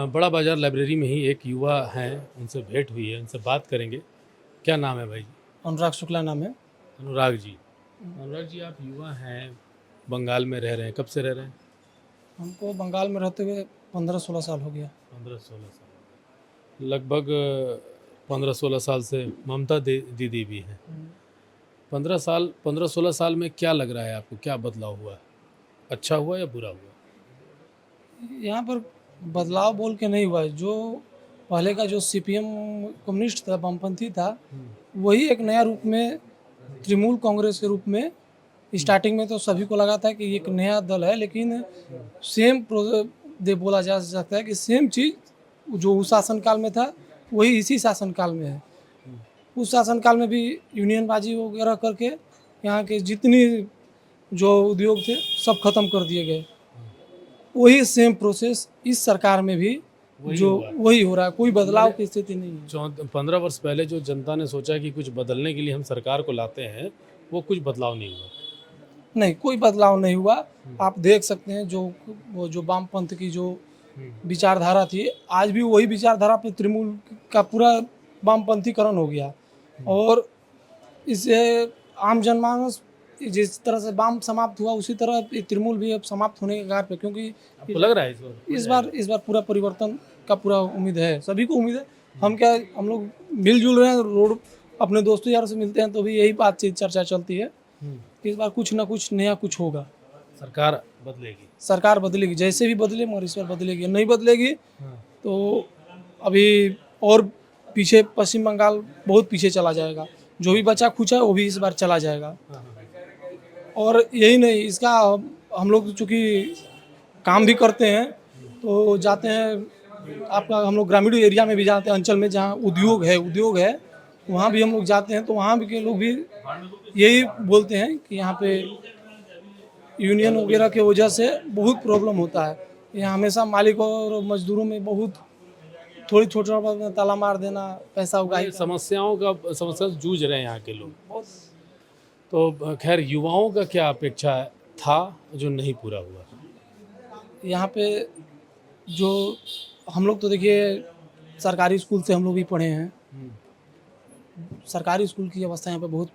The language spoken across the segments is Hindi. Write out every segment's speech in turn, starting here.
बड़ा बाजार लाइब्रेरी में ही एक युवा हैं, उनसे भेंट हुई है, उनसे बात करेंगे। क्या नाम है भाई जी? अनुराग शुक्ला नाम है। अनुराग जी। अनुराग जी, आप युवा हैं, बंगाल में रह रहे हैं, कब से रह रहे हैं? हमको बंगाल में रहते हुए 15-16 साल हो गया। 15-16 साल लगभग। 15-16 साल से ममता दीदी भी हैं। 15-16 साल में क्या लग रहा है आपको, क्या बदलाव हुआ है? अच्छा हुआ या बुरा हुआ? यहाँ पर बदलाव बोल के नहीं हुआ है। जो पहले का जो सीपीएम कम्युनिस्ट था, वामपंथी था, वही एक नया रूप में तृणमूल कांग्रेस के रूप में स्टार्टिंग में तो सभी को लगा था कि ये एक नया दल है, लेकिन सेम दे बोला जा सकता है कि सेम चीज़ जो उस शासनकाल में था वही इसी शासनकाल में है। उस शासनकाल में भी यूनियनबाजी वगैरह करके यहाँ के जितनी जो उद्योग थे सब खत्म कर दिए गए। वही सेम प्रोसेस इस सरकार में भी वही हो रहा है। कोई बदलाव की स्थिति नहीं है। 15 वर्ष पहले जो जनता ने सोचा कि कुछ बदलने के लिए हम सरकार को लाते हैं, वो कुछ बदलाव नहीं हुआ। नहीं, कोई बदलाव नहीं हुआ। आप देख सकते हैं जो वामपंथ की जो विचारधारा थी, आज भी वही विचारधारा पे तृणमूल का पूरा वामपंथीकरण हो गया। और इससे आम जनमानस जिस तरह से वाम समाप्त हुआ, उसी तरह तृणमूल भी अब समाप्त होने के कगार पे, क्योंकि आपको लग रहा है इस बार पूरा परिवर्तन का पूरा उम्मीद है, सभी को उम्मीद है। हम लोग मिलजुल रहे हैं, रोड अपने दोस्तों यारों से मिलते हैं तो भी यही बातचीत चर्चा चलती है कि इस बार कुछ ना कुछ नया कुछ होगा। सरकार बदलेगी, जैसे भी बदले, मगर इस बार बदलेगी। नहीं बदलेगी तो अभी और पीछे पश्चिम बंगाल बहुत पीछे चला जाएगा। जो भी बचा खुचा वो भी इस बार चला जाएगा। और यही नहीं, इसका हम लोग चूँकि काम भी करते हैं तो जाते हैं, आपका हम लोग ग्रामीण एरिया में भी जाते हैं, अंचल में जहाँ उद्योग है वहाँ भी हम लोग जाते हैं। तो वहाँ भी के लोग भी यही बोलते हैं कि यहाँ पे यूनियन वगैरह के वजह से बहुत प्रॉब्लम होता है। यहाँ हमेशा मालिक और मजदूरों में बहुत थोड़ी छोटा छोटा ताला मार देना, पैसा उगाही समस्या से जूझ रहे हैं यहाँ के लोग। तो खैर, युवाओं का क्या अपेक्षा था जो नहीं पूरा हुआ? यहाँ पे जो हम लोग तो देखिए सरकारी स्कूल से हम लोग भी पढ़े हैं। सरकारी स्कूल की अवस्था यहाँ पे बहुत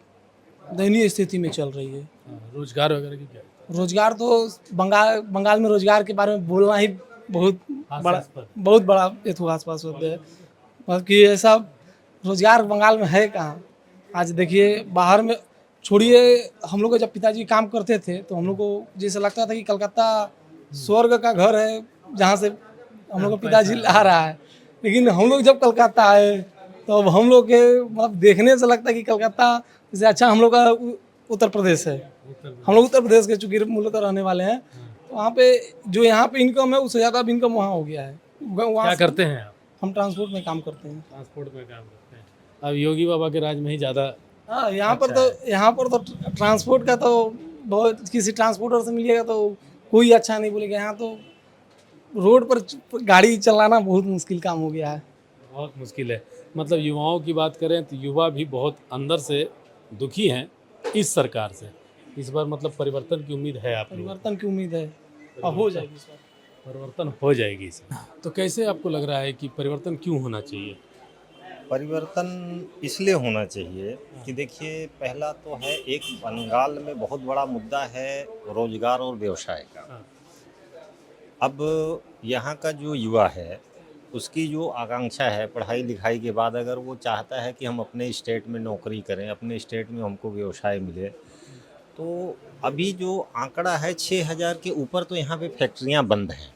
दयनीय स्थिति में चल रही है। रोजगार वगैरह की क्या? रोजगार तो बंगाल में रोजगार के बारे में बोलना ही बहुत बड़ा इतिहास होते हैं। बाकी ऐसा रोजगार बंगाल में है कहाँ। आज देखिए बाहर में छोड़िए, हम लोग जब पिताजी काम करते थे तो हम लोग को जैसे लगता था कि कलकत्ता स्वर्ग का घर है जहाँ से हम लोग का पिताजी ला रहा है। लेकिन हम लोग जब कलकत्ता आए तो अब हम लोग के मतलब देखने से लगता है कि कलकत्ता से अच्छा हम लोग का उत्तर प्रदेश है। हम लोग उत्तर प्रदेश के चूंकि मूलतः रहने वाले हैं, तो वहाँ पे जो यहाँ पे इनकम है उससे ज़्यादा इनकम वहाँ हो गया है। क्या करते हैं आप? हम ट्रांसपोर्ट में काम करते हैं। अब योगी बाबा के राज में ही ज़्यादा। हाँ, यहाँ पर तो ट्रांसपोर्ट का तो बहुत, किसी ट्रांसपोर्टर से मिलिएगा तो कोई अच्छा नहीं बोलेगा। यहाँ तो रोड पर गाड़ी चलाना बहुत मुश्किल काम हो गया है। बहुत मुश्किल है। मतलब युवाओं की बात करें तो युवा भी बहुत अंदर से दुखी हैं इस सरकार से। इस बार मतलब परिवर्तन की उम्मीद है? आप परिवर्तन की उम्मीद है और हो जाएगी इस बार। परिवर्तन हो जाएगी इस बार। तो कैसे आपको लग रहा है कि परिवर्तन क्यों होना चाहिए? परिवर्तन इसलिए होना चाहिए कि देखिए, पहला तो है, एक बंगाल में बहुत बड़ा मुद्दा है रोजगार और व्यवसाय का। अब यहाँ का जो युवा है उसकी जो आकांक्षा है पढ़ाई लिखाई के बाद, अगर वो चाहता है कि हम अपने स्टेट में नौकरी करें, अपने स्टेट में हमको व्यवसाय मिले, तो अभी जो आंकड़ा है 6000 के ऊपर तो यहाँ पे फैक्ट्रियाँ बंद हैं।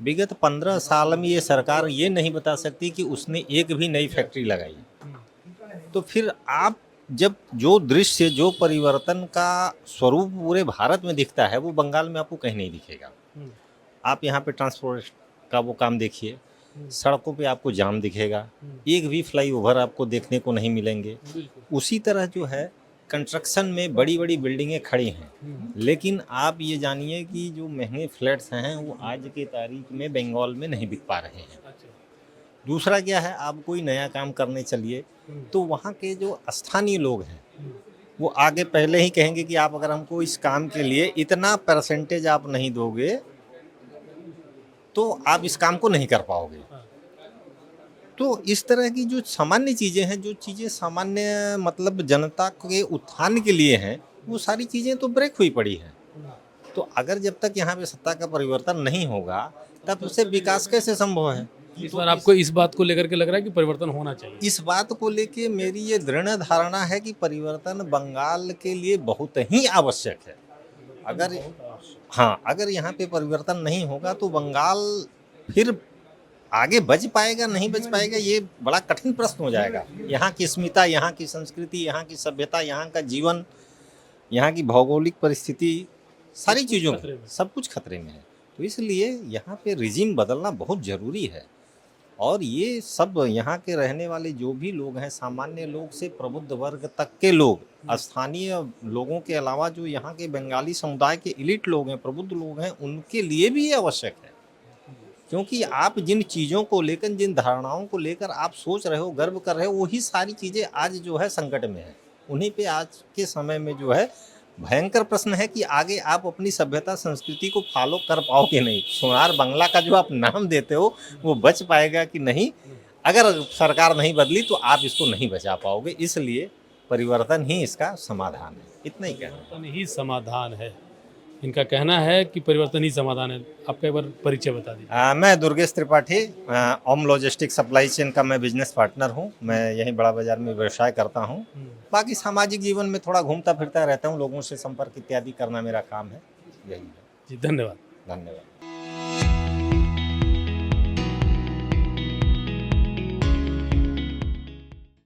विगत 15 साल में ये सरकार ये नहीं बता सकती कि उसने एक भी नई फैक्ट्री लगाई। तो फिर आप जब जो दृश्य, जो परिवर्तन का स्वरूप पूरे भारत में दिखता है, वो बंगाल में आपको कहीं नहीं दिखेगा। आप यहाँ पे ट्रांसपोर्ट का वो काम देखिए, सड़कों पे आपको जाम दिखेगा, एक भी फ्लाईओवर आपको देखने को नहीं मिलेंगे। उसी तरह जो है कंस्ट्रक्शन में बड़ी बड़ी बिल्डिंगें खड़ी हैं, लेकिन आप ये जानिए कि जो महंगे फ्लैट्स हैं वो आज की तारीख में बंगाल में नहीं बिक पा रहे हैं। दूसरा क्या है, आप कोई नया काम करने चलिए तो वहाँ के जो स्थानीय लोग हैं वो आगे पहले ही कहेंगे कि आप अगर हमको इस काम के लिए इतना परसेंटेज आप नहीं दोगे तो आप इस काम को नहीं कर पाओगे। तो इस तरह की जो सामान्य चीज़ें हैं, जो चीज़ें सामान्य मतलब जनता के उत्थान के लिए हैं, वो सारी चीज़ें तो ब्रेक हुई पड़ी हैं। तो अगर जब तक यहाँ पे सत्ता का परिवर्तन नहीं होगा, तब उससे विकास कैसे संभव है? इस बार आपको इस बात को लेकर के लग रहा है कि परिवर्तन होना चाहिए? इस बात को लेके मेरी ये दृढ़ धारणा है कि परिवर्तन बंगाल के लिए बहुत ही आवश्यक है। अगर अगर यहाँ पे परिवर्तन नहीं होगा तो बंगाल फिर आगे बच पाएगा, नहीं बच पाएगा, ये बड़ा कठिन प्रश्न हो जाएगा। यहाँ की अस्मिता, यहाँ की संस्कृति, यहाँ की सभ्यता, यहाँ का जीवन, यहाँ की भौगोलिक परिस्थिति, सारी चीज़ों में सब कुछ खतरे में है। तो इसलिए यहाँ पे रिजीम बदलना बहुत ज़रूरी है। और ये सब यहाँ के रहने वाले जो भी लोग हैं, सामान्य लोग से प्रबुद्ध वर्ग तक के लोग, स्थानीय लोगों के अलावा जो यहाँ के बंगाली समुदाय के एलिट लोग हैं, प्रबुद्ध लोग हैं, उनके लिए भी ये आवश्यक है। क्योंकि आप जिन चीज़ों को लेकर, जिन धारणाओं को लेकर आप सोच रहे हो, गर्व कर रहे हो, वही सारी चीज़ें आज जो है संकट में है। उन्हीं पे आज के समय में जो है भयंकर प्रश्न है कि आगे आप अपनी सभ्यता संस्कृति को फॉलो कर पाओगे नहीं। सोनार बंगला का जो आप नाम देते हो वो बच पाएगा कि नहीं, अगर सरकार नहीं बदली तो आप इसको नहीं बचा पाओगे। इसलिए परिवर्तन ही इसका समाधान है, इतना ही कहना है। परिवर्तन ही समाधान है, इनका कहना है कि परिवर्तन ही समाधान है। आपका एक बार परिचय बता दीजिए। मैं दुर्गेश त्रिपाठी, ओम लॉजिस्टिक सप्लाई चेन का मैं बिजनेस पार्टनर हूँ। मैं यहीं बड़ा बाजार में व्यवसाय करता हूँ। बाकी सामाजिक जीवन में थोड़ा घूमता फिरता रहता हूँ, लोगों से संपर्क इत्यादि करना मेरा काम है। यही है। जी, धन्यवाद। धन्यवाद।